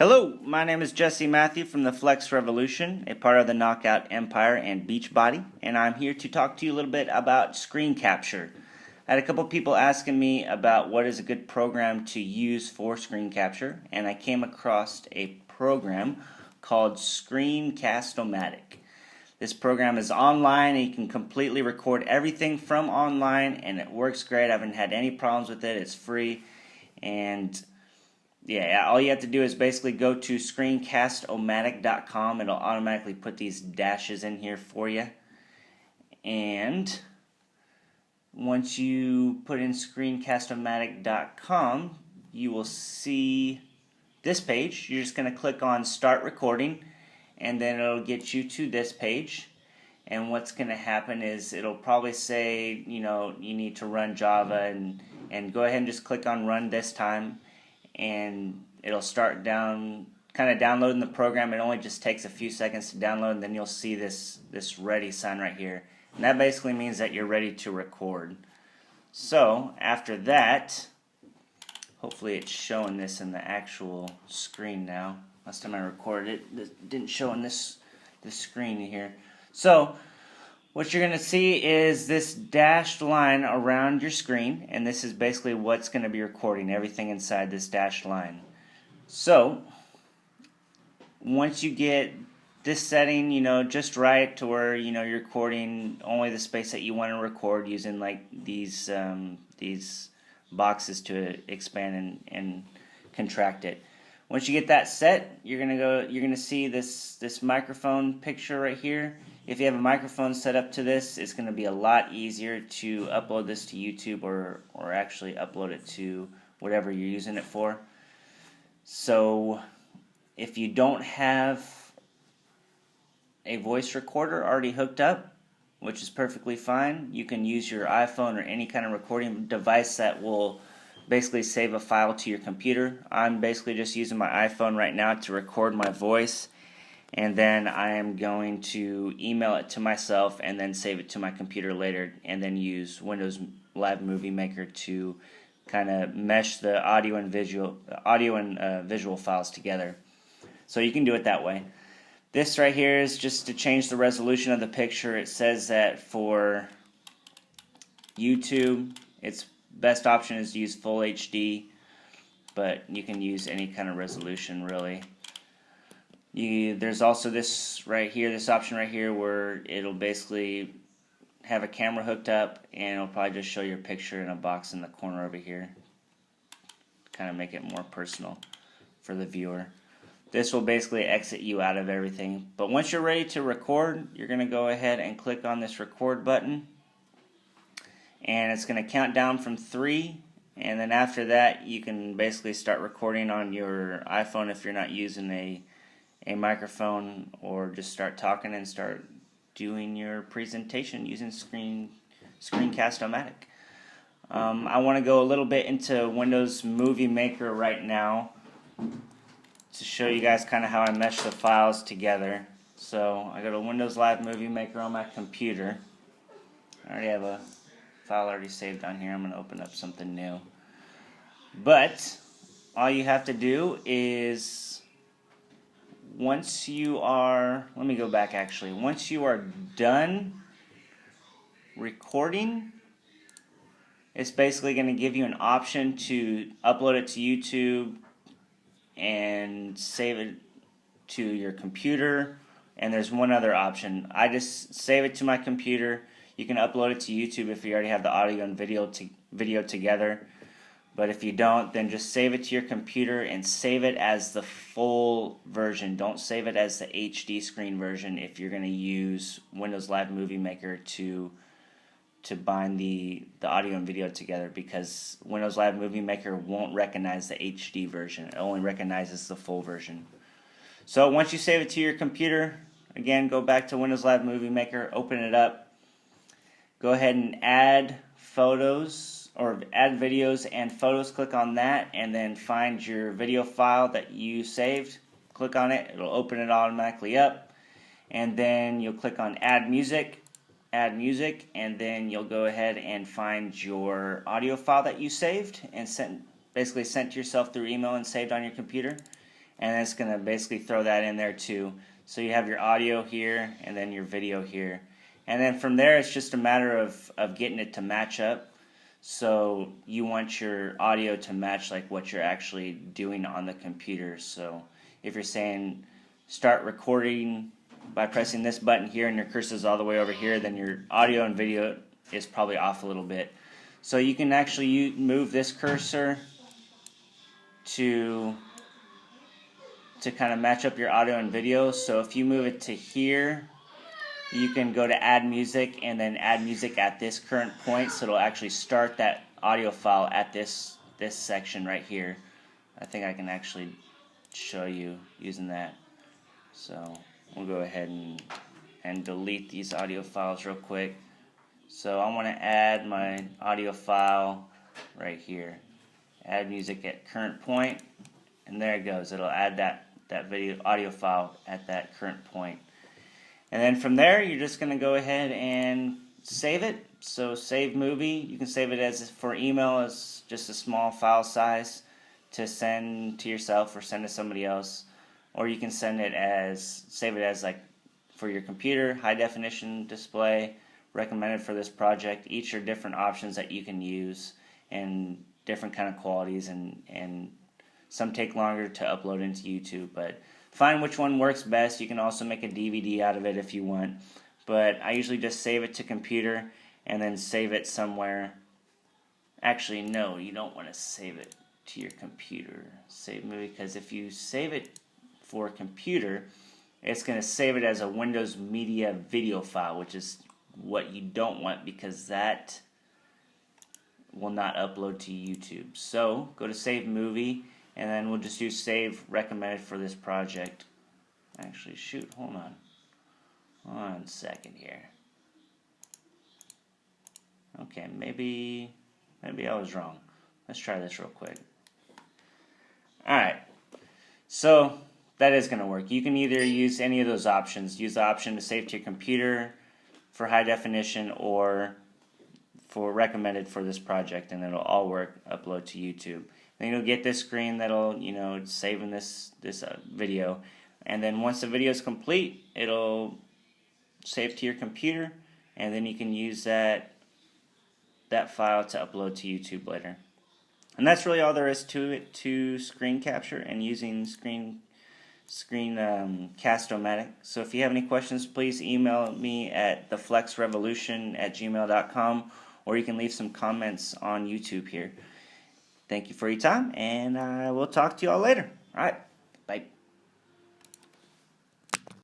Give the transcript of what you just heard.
Hello, my name is Jesse Mathieu from the Flex Revolution, a part of the Knockout Empire and Beachbody, and I'm here to talk to you a little bit about screen capture. I had a couple people asking me about what is a good program to use for screen capture, and I came across a program called Screencast-O-Matic. This program is online and you can completely record everything from online, and it works great. I haven't had any problems with it. It's free, and yeah, all you have to do is basically go to ScreencastOMatic.com. It'll automatically put these dashes in here for you. And once you put in ScreencastOMatic.com, you will see this page. You're just going to click on Start Recording, and then it'll get you to this page. And what's going to happen is it'll probably say, you need to run Java, and go ahead and just click on Run this time. And it'll start kind of downloading the program. It only just takes a few seconds to download, and then you'll see this ready sign right here. And that basically means that you're ready to record. So after that, hopefully it's showing this in the actual screen now. Last time I recorded it didn't show in this screen here. So what you're going to see is this dashed line around your screen, and this is basically what's going to be recording, everything inside this dashed line. So once you get this setting, just right to where, you're recording only the space that you want to record using like these boxes to expand and contract it. Once you get that set, you're gonna see this microphone picture right here. If you have a microphone set up to this, it's going to be a lot easier to upload this to YouTube or actually upload it to whatever you're using it for. So if you don't have a voice recorder already hooked up, which is perfectly fine, you can use your iPhone or any kind of recording device that will basically save a file to your computer. I'm basically just using my iPhone right now to record my voice, and then I am going to email it to myself and then save it to my computer later, and then use Windows Live Movie Maker to kind of mesh the audio and visual files together. So you can do it that way. This right here is just to change the resolution of the picture. It says that for YouTube, its best option is to use full HD, but you can use any kind of resolution really. There's also this option right here where it'll basically have a camera hooked up, and it'll probably just show your picture in a box in the corner over here. Kind of make it more personal for the viewer. This will basically exit you out of everything. But once you're ready to record, you're going to go ahead and click on this record button. And it's going to count down from 3. And then after that, you can basically start recording on your iPhone if you're not using a microphone, or just start talking and start doing your presentation using Screencast-O-Matic. I want to go a little bit into Windows Movie Maker right now to show you guys kind of how I mesh the files together. So I go to Windows Live Movie Maker on my computer. I already have a file already saved on here. I'm going to open up something new. But all you have to do is, once you are done recording, it's basically going to give you an option to upload it to YouTube and save it to your computer. And there's one other option. I just save it to my computer. You can upload it to YouTube if you already have the audio and video together. But if you don't, then just save it to your computer and save it as the full version. Don't save it as the HD screen version if you're going to use Windows Live Movie Maker to bind the audio and video together, because Windows Live Movie Maker won't recognize the HD version. It only recognizes the full version. So once you save it to your computer, again, go back to Windows Live Movie Maker, open it up, go ahead and add photos, or add videos and photos. Click on that, and then find your video file that you saved. Click on it, it'll open it automatically up, and then you'll click on add music, and then you'll go ahead and find your audio file that you saved and basically sent to yourself through email and saved on your computer. and it's going to basically throw that in there too. So you have your audio here and then your video here. And then from there it's just a matter of getting it to match up. So you want your audio to match like what you're actually doing on the computer. So if you're saying start recording by pressing this button here and your cursor's all the way over here, then your audio and video is probably off a little bit. So you can actually move this cursor to kind of match up your audio and video. So if you move it to here, you can go to add music and then add music at this current point, so it'll actually start that audio file at this section right here. I think I can actually show you using that. So we'll go ahead and delete these audio files real quick. So I want to add my audio file right here. Add music at current point, and there it goes. It'll add that video audio file at that current point. And then from there, you're just going to go ahead and save it. So save movie. You can save it as for email as just a small file size to send to yourself or send to somebody else. Or you can save it as like for your computer, high definition display, recommended for this project. Each are different options that you can use and different kind of qualities, and some take longer to upload into YouTube, but find which one works best. You can also make a DVD out of it if you want, but I usually just save it to computer and then save it somewhere. Actually, no, you don't want to save it to your computer. Save movie, because if you save it for computer, it's going to save it as a Windows Media video file, which is what you don't want, because that will not upload to YouTube. So go to save movie, and then we'll just do save recommended for this project. Actually, shoot, hold on. 1 second here. Okay, maybe I was wrong. Let's try this real quick. Alright, so that is going to work. You can either use any of those options. Use the option to save to your computer for high definition, or for recommended for this project, and it'll all work. Upload to YouTube. Then you'll get this screen that'll, saving this video, and then once the video is complete, it'll save to your computer, and then you can use that file to upload to YouTube later. And that's really all there is to it, to screen capture and using Screencast-O-Matic. So if you have any questions, please email me at theflexrevolution@gmail.com, or you can leave some comments on YouTube here. Thank you for your time, and I will talk to you all later. All right, bye.